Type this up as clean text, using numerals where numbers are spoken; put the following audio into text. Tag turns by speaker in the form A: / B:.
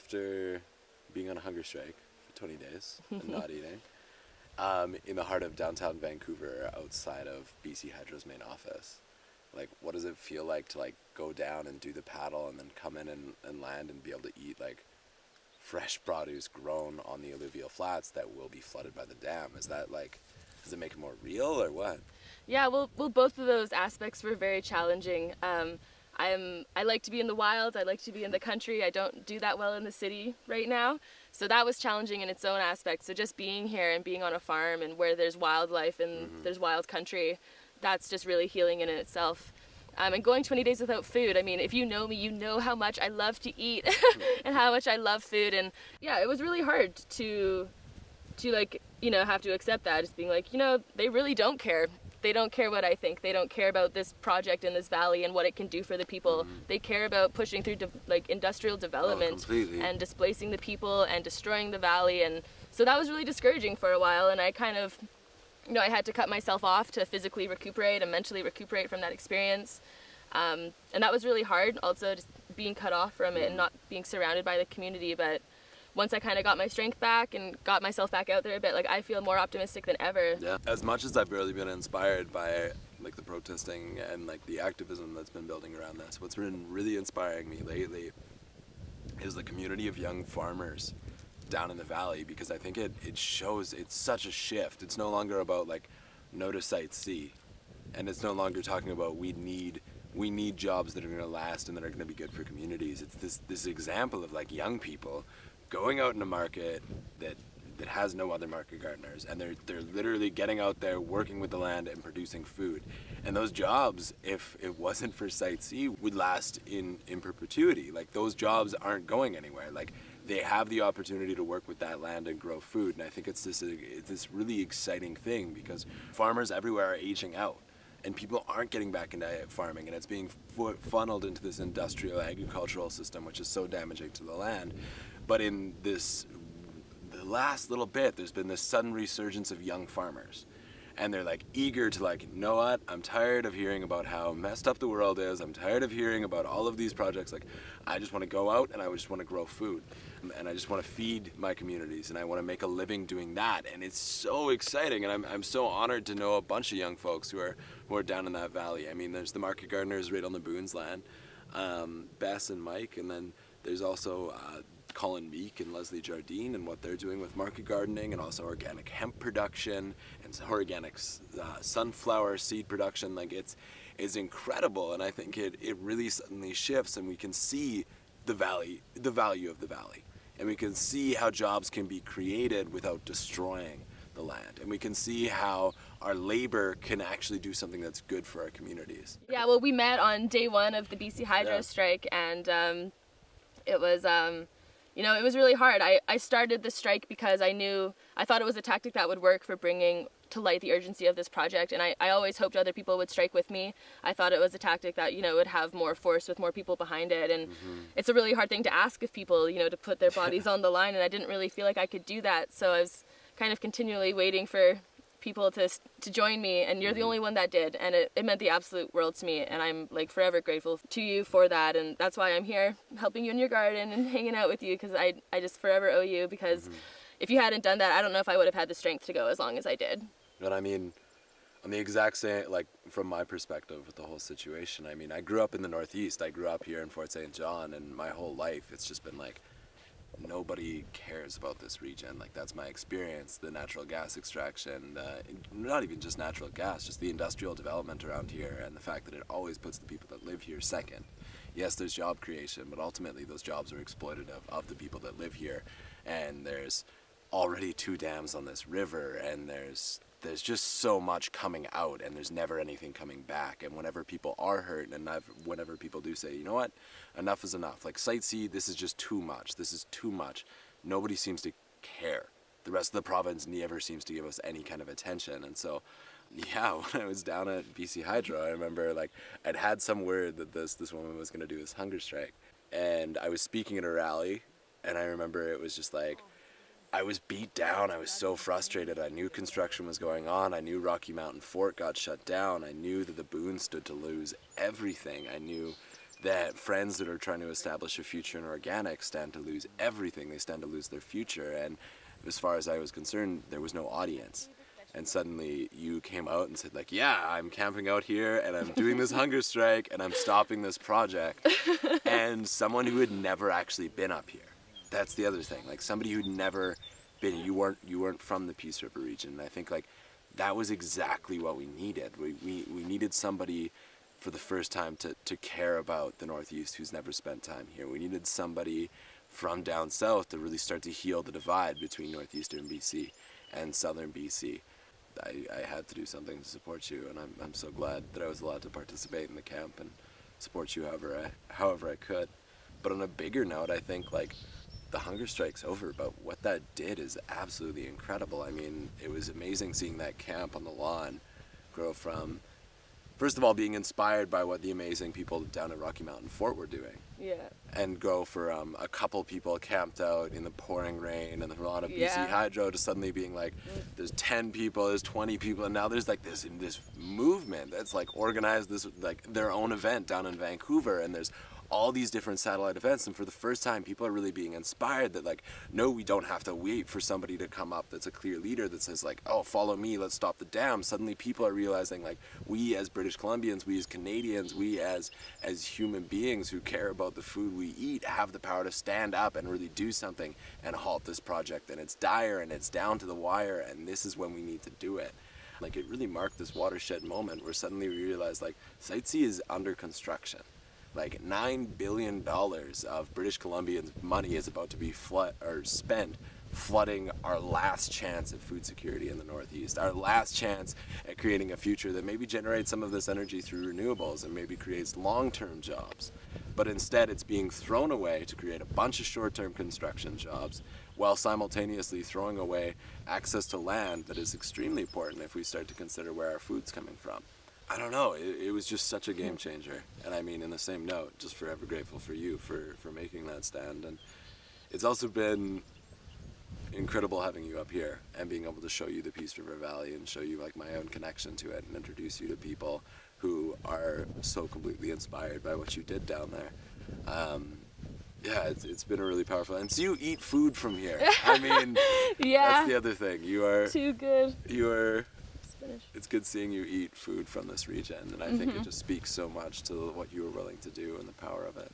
A: after being on a hunger strike for 20 days and not eating, in the heart of downtown Vancouver, outside of BC Hydro's main office. Like, what does it feel like to, like, go down and do the paddle and then come in and land and be able to eat, like, fresh produce grown on the alluvial flats that will be flooded by the dam? Is that, like, does it make it more real or what?
B: Yeah, well, both of those aspects were very challenging. I like to be in the wild. I like to be in the country. I don't do that well in the city right now. So that was challenging in its own aspect. So just being here and being on a farm and where there's wildlife and there's wild country, that's just really healing in itself. And going 20 days without food, I mean, if you know me, you know how much I love to eat and how much I love food. And yeah, it was really hard to like, you know, have to accept that. Just being like, you know, they really don't care. They don't care what I think. They don't care about this project in this valley and what it can do for the people. They care about pushing through like industrial development and displacing the people and destroying the valley. And so that was really discouraging for a while. And I kind of, you know, I had to cut myself off to physically recuperate and mentally recuperate from that experience. And that was really hard, also just being cut off from it and not being surrounded by the community. But once I kind of got my strength back and got myself back out there a bit, like, I feel more optimistic than ever.
A: Yeah, as much as I've barely been inspired by, like, the protesting and, like, the activism that's been building around this, what's been really inspiring me lately is the community of young farmers down in the valley, because I think it shows it's such a shift. It's no longer about, like, notice, sight, see, and it's no longer talking about we need jobs that are going to last and that are going to be good for communities. It's this example of, like, young people going out in a market that has no other market gardeners, and they're literally getting out there, working with the land and producing food. And those jobs, if it wasn't for Site C, would last in perpetuity. Like, those jobs aren't going anywhere. Like, they have the opportunity to work with that land and grow food. And I think it's this really exciting thing, because farmers everywhere are aging out. And people aren't getting back into farming, and it's being funneled into this industrial agricultural system, which is so damaging to the land. But in the last little bit, there's been this sudden resurgence of young farmers. And they're, like, eager to, like, you know what, I'm tired of hearing about how messed up the world is. I'm tired of hearing about all of these projects. Like, I just want to go out and I just want to grow food. And I just want to feed my communities, and I want to make a living doing that. And it's so exciting, and I'm so honored to know a bunch of young folks who are down in that valley. I mean, there's the market gardeners right on the Boone's land, Bess and Mike, and then there's also Colin Meek and Leslie Jardine and what they're doing with market gardening, and also organic hemp production and organic sunflower seed production. Like, it's incredible, and I think it really suddenly shifts, and we can see the value of the valley, and we can see how jobs can be created without destroying the land, and we can see how our labor can actually do something that's good for our communities.
B: Yeah, well, we met on day one of the BC Hydro strike, and it was you know, it was really hard. I started the strike because I thought it was a tactic that would work for bringing to light the urgency of this project, and I always hoped other people would strike with me. I thought it was a tactic that, you know, would have more force with more people behind it, and it's a really hard thing to ask of people, you know, to put their bodies on the line, and I didn't really feel like I could do that, so I was kind of continually waiting for people to join me, and you're the only one that did, and it meant the absolute world to me, and I'm, like, forever grateful to you for that, and that's why I'm here helping you in your garden and hanging out with you, because I just forever owe you, because if you hadn't done that, I don't know if I would have had the strength to go as long as I did.
A: But I mean, on the exact same, like, from my perspective with the whole situation, I mean, I grew up in the Northeast. I grew up here in Fort St. John, and my whole life it's just been like, nobody cares about this region. Like, that's my experience. The natural gas extraction, not even just natural gas, just the industrial development around here, and the fact that it always puts the people that live here second. Yes, there's job creation, but ultimately those jobs are exploitative of the people that live here. And there's already 2 dams on this river, and there's just so much coming out, and there's never anything coming back. And whenever people are hurt, and whenever people do say, you know what, enough is enough, like, Site C, this is just too much, this is too much, nobody seems to care. The rest of the province never seems to give us any kind of attention. And so, yeah, when I was down at BC Hydro, I remember, like, I'd had some word that this woman was going to do this hunger strike, and I was speaking at a rally, and I remember it was just like, I was beat down. I was so frustrated. I knew construction was going on. I knew Rocky Mountain Fort got shut down. I knew that the Boone stood to lose everything. I knew that friends that are trying to establish a future in organic stand to lose everything. They stand to lose their future. And as far as I was concerned, there was no audience. And suddenly you came out and said, like, yeah, I'm camping out here and I'm doing this hunger strike and I'm stopping this project. And someone who had never actually been up here. That's the other thing. Like, somebody who'd never been, you weren't from the Peace River region. And I think, like, that was exactly what we needed. We needed somebody for the first time to care about the Northeast who's never spent time here. We needed somebody from down south to really start to heal the divide between northeastern BC and southern BC. I had to do something to support you, and I'm so glad that I was allowed to participate in the camp and support you however I could. But on a bigger note, I think, like, the hunger strike's over, but what that did is absolutely incredible. I mean, it was amazing seeing that camp on the lawn grow from, first of all, being inspired by what the amazing people down at Rocky Mountain Fort were doing.
B: Yeah.
A: And go for a couple people camped out in the pouring rain and a lot of BC Hydro to suddenly being like, there's 10 people, there's 20 people, and now there's like this movement that's like organized this like their own event down in Vancouver, and there's all these different satellite events, and for the first time people are really being inspired that, like, no, we don't have to wait for somebody to come up that's a clear leader that says, like, oh, follow me, let's stop the dam. Suddenly people are realizing, like, we as British Columbians, we as Canadians, we as human beings who care about the food we eat have the power to stand up and really do something and halt this project. And it's dire and it's down to the wire, and this is when we need to do it. Like, it really marked this watershed moment where suddenly we realized, like, Site C is under construction. Like, $9 billion of British Columbians' money is about to be spent flooding our last chance at food security in the Northeast, our last chance at creating a future that maybe generates some of this energy through renewables and maybe creates long-term jobs. But instead, it's being thrown away to create a bunch of short-term construction jobs while simultaneously throwing away access to land that is extremely important if we start to consider where our food's coming from. I don't know, it was just such a game changer. And I mean, in the same note, just forever grateful for you for making that stand. And it's also been incredible having you up here and being able to show you the Peace River Valley and show you, like, my own connection to it and introduce you to people who are so completely inspired by what you did down there. Yeah, it's been a really powerful, and so you eat food from here. I mean, that's the other thing. You are
B: too good.
A: It's good seeing you eat food from this region, and I think it just speaks so much to what you were willing to do and the power of it.